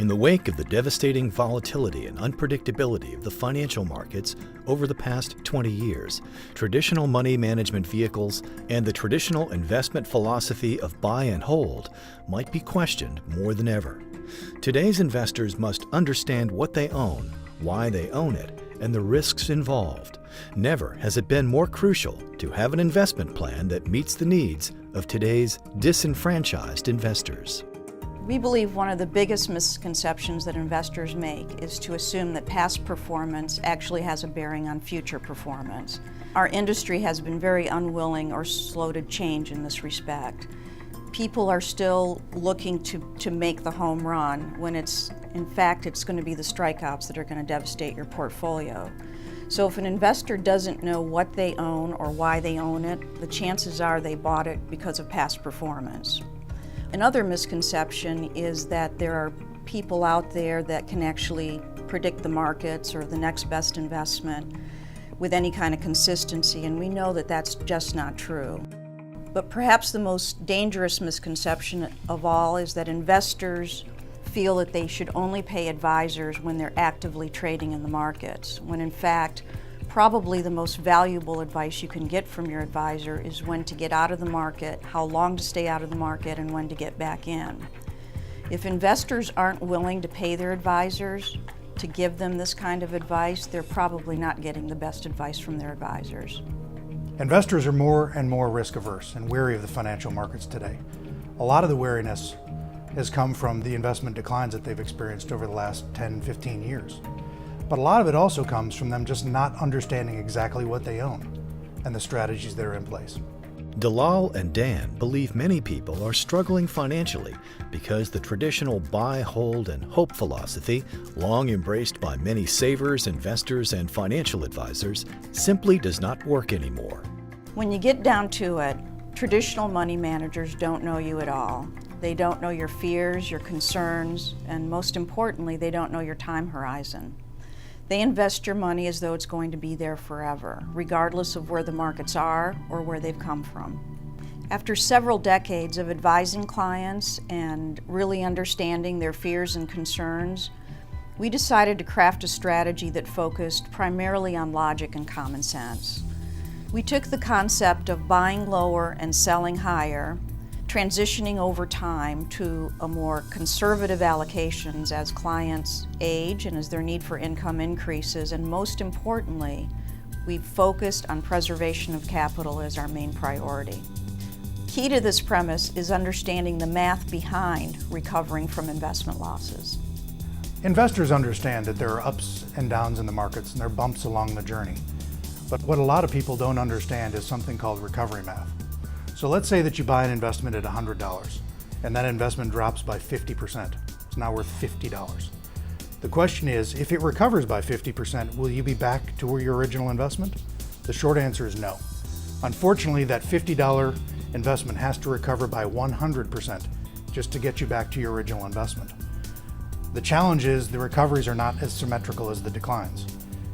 In the wake of the devastating volatility and unpredictability of the financial markets over the past 20 years, traditional money management vehicles and the traditional investment philosophy of buy and hold might be questioned more than ever. Today's investors must understand what they own, why they own it, and the risks involved. Never has it been more crucial to have an investment plan that meets the needs of today's disenfranchised investors. We believe one of the biggest misconceptions that investors make is to assume that past performance actually has a bearing on future performance. Our industry has been very unwilling or slow to change in this respect. People are still looking to make the home run when in fact it's going to be the strikeouts that are going to devastate your portfolio. So if an investor doesn't know what they own or why they own it, the chances are they bought it because of past performance. Another misconception is that there are people out there that can actually predict the markets or the next best investment with any kind of consistency, and we know that that's just not true. But perhaps the most dangerous misconception of all is that investors feel that they should only pay advisors when they're actively trading in the markets, when in fact, probably the most valuable advice you can get from your advisor is when to get out of the market, how long to stay out of the market, and when to get back in. If investors aren't willing to pay their advisors to give them this kind of advice, they're probably not getting the best advice from their advisors. Investors are more and more risk averse and wary of the financial markets today. A lot of the wariness has come from the investment declines that they've experienced over the last 10, 15 years. But a lot of it also comes from them just not understanding exactly what they own and the strategies that are in place. Dalal and Dan believe many people are struggling financially because the traditional buy, hold, and hope philosophy, long embraced by many savers, investors, and financial advisors, simply does not work anymore. When you get down to it, traditional money managers don't know you at all. They don't know your fears, your concerns, and most importantly, they don't know your time horizon. They invest your money as though it's going to be there forever, regardless of where the markets are or where they've come from. After several decades of advising clients and really understanding their fears and concerns, we decided to craft a strategy that focused primarily on logic and common sense. We took the concept of buying lower and selling higher, transitioning over time to a more conservative allocations as clients age and as their need for income increases, and most importantly, we've focused on preservation of capital as our main priority. Key to this premise is understanding the math behind recovering from investment losses. Investors understand that there are ups and downs in the markets and there are bumps along the journey. But what a lot of people don't understand is something called recovery math. So let's say that you buy an investment at $100 and that investment drops by 50%. It's now worth $50. The question is, if it recovers by 50%, will you be back to your original investment? The short answer is no. Unfortunately, that $50 investment has to recover by 100% just to get you back to your original investment. The challenge is the recoveries are not as symmetrical as the declines.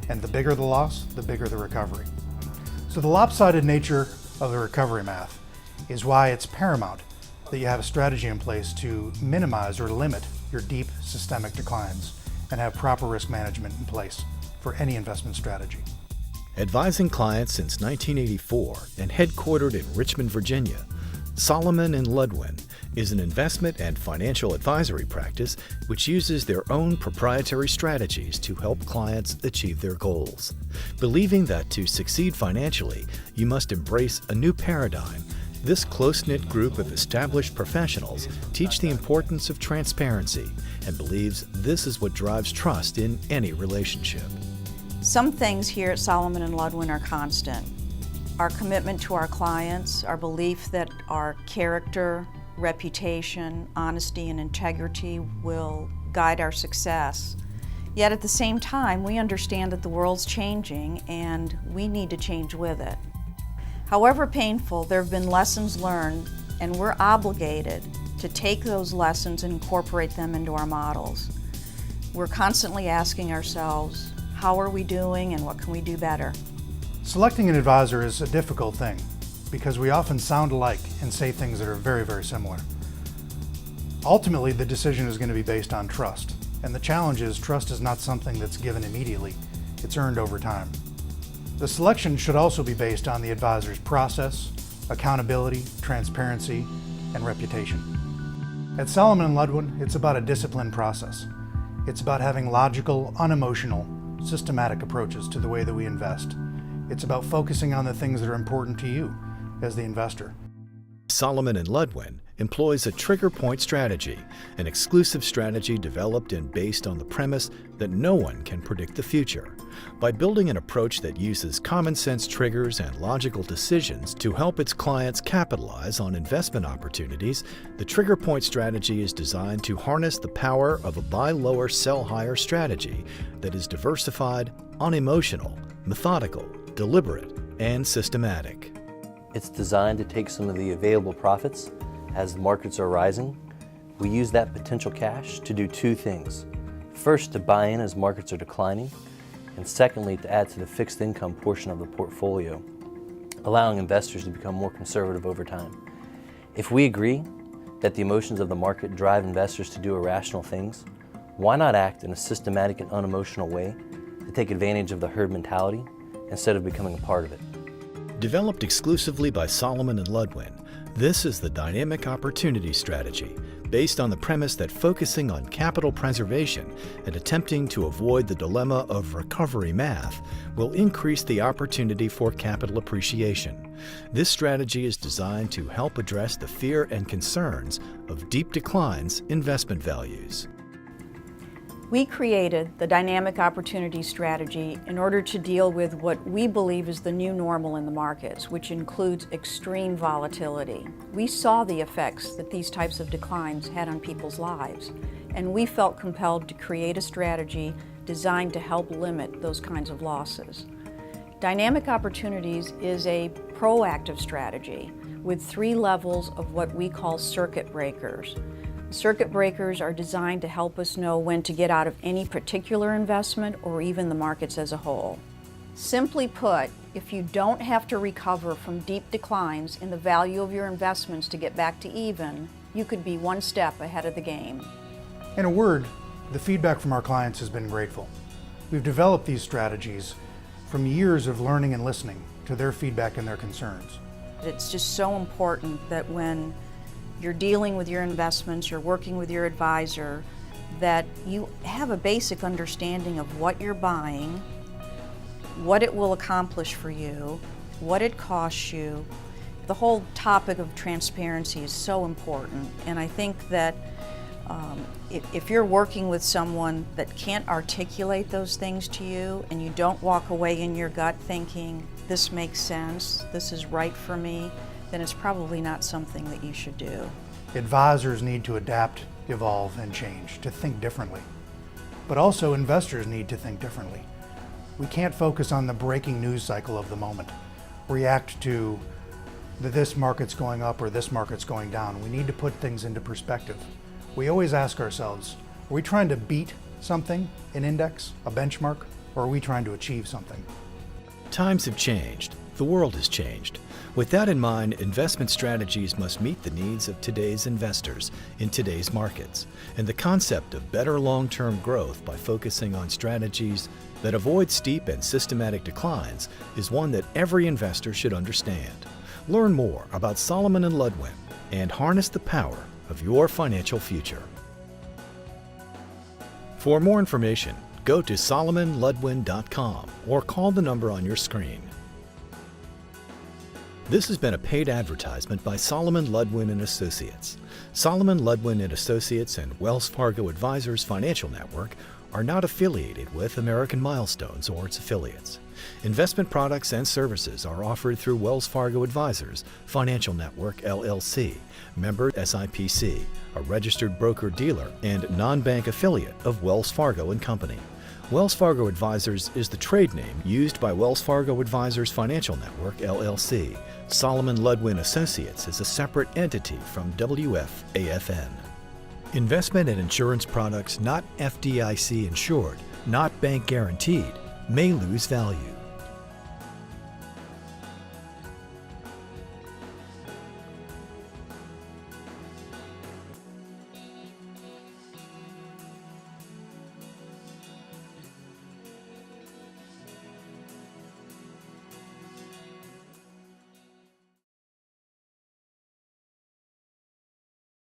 And the bigger the loss, the bigger the recovery. So the lopsided nature of the recovery math is why it's paramount that you have a strategy in place to minimize or limit your deep systemic declines and have proper risk management in place for any investment strategy. Advising clients since 1984 and headquartered in Richmond, Virginia, Salomon Ludwin is an investment and financial advisory practice which uses their own proprietary strategies to help clients achieve their goals. Believing that to succeed financially, you must embrace a new paradigm, this close-knit group of established professionals teach the importance of transparency and believes this is what drives trust in any relationship. Some things here at Salomon Ludwin are constant. Our commitment to our clients, our belief that our character, reputation, honesty, and integrity will guide our success. Yet at the same time, we understand that the world's changing and we need to change with it. However painful, there have been lessons learned, and we're obligated to take those lessons and incorporate them into our models. We're constantly asking ourselves, how are we doing and what can we do better? Selecting an advisor is a difficult thing because we often sound alike and say things that are very, very similar. Ultimately, the decision is going to be based on trust. And the challenge is trust is not something that's given immediately. It's earned over time. The selection should also be based on the advisor's process, accountability, transparency, and reputation. At Salomon Ludwin, it's about a disciplined process. It's about having logical, unemotional, systematic approaches to the way that we invest. It's about focusing on the things that are important to you as the investor. Salomon Ludwin employs a trigger point strategy, an exclusive strategy developed and based on the premise that no one can predict the future. By building an approach that uses common sense triggers and logical decisions to help its clients capitalize on investment opportunities, the trigger point strategy is designed to harness the power of a buy lower, sell higher strategy that is diversified, unemotional, methodical, deliberate, and systematic. It's designed to take some of the available profits as the markets are rising. We use that potential cash to do two things. First, to buy in as markets are declining, and secondly, to add to the fixed income portion of the portfolio, allowing investors to become more conservative over time. If we agree that the emotions of the market drive investors to do irrational things, why not act in a systematic and unemotional way to take advantage of the herd mentality instead of becoming a part of it? Developed exclusively by Salomon Ludwin, this is the dynamic opportunity strategy, based on the premise that focusing on capital preservation and attempting to avoid the dilemma of recovery math will increase the opportunity for capital appreciation. This strategy is designed to help address the fear and concerns of deep declines in investment values. We created the dynamic opportunity strategy in order to deal with what we believe is the new normal in the markets, which includes extreme volatility. We saw the effects that these types of declines had on people's lives, and we felt compelled to create a strategy designed to help limit those kinds of losses. Dynamic opportunities is a proactive strategy with 3 levels of what we call circuit breakers. Circuit breakers are designed to help us know when to get out of any particular investment or even the markets as a whole. Simply put, if you don't have to recover from deep declines in the value of your investments to get back to even, you could be one step ahead of the game. In a word, the feedback from our clients has been grateful. We've developed these strategies from years of learning and listening to their feedback and their concerns. It's just so important that when you're dealing with your investments, you're working with your advisor, that you have a basic understanding of what you're buying, what it will accomplish for you, what it costs you. The whole topic of transparency is so important, and I think that if you're working with someone that can't articulate those things to you and you don't walk away in your gut thinking, this makes sense, this is right for me, then it's probably not something that you should do. Advisors need to adapt, evolve, and change, to think differently. But also investors need to think differently. We can't focus on the breaking news cycle of the moment, react to this market's going up or this market's going down. We need to put things into perspective. We always ask ourselves, are we trying to beat something, an index, a benchmark, or are we trying to achieve something? Times have changed. The world has changed. With that in mind, investment strategies must meet the needs of today's investors in today's markets. And the concept of better long-term growth by focusing on strategies that avoid steep and systematic declines is one that every investor should understand. Learn more about Salomon Ludwin and harness the power of your financial future. For more information, go to salomonludwin.com or call the number on your screen. This has been a paid advertisement by Salomon Ludwin & Associates. Salomon Ludwin & Associates and Wells Fargo Advisors Financial Network are not affiliated with American Milestones or its affiliates. Investment products and services are offered through Wells Fargo Advisors Financial Network LLC, member SIPC, a registered broker-dealer and non-bank affiliate of Wells Fargo & Company. Wells Fargo Advisors is the trade name used by Wells Fargo Advisors Financial Network LLC. Salomon Ludwin Associates is a separate entity from WFAFN. Investment and insurance products not FDIC insured, not bank guaranteed, may lose value.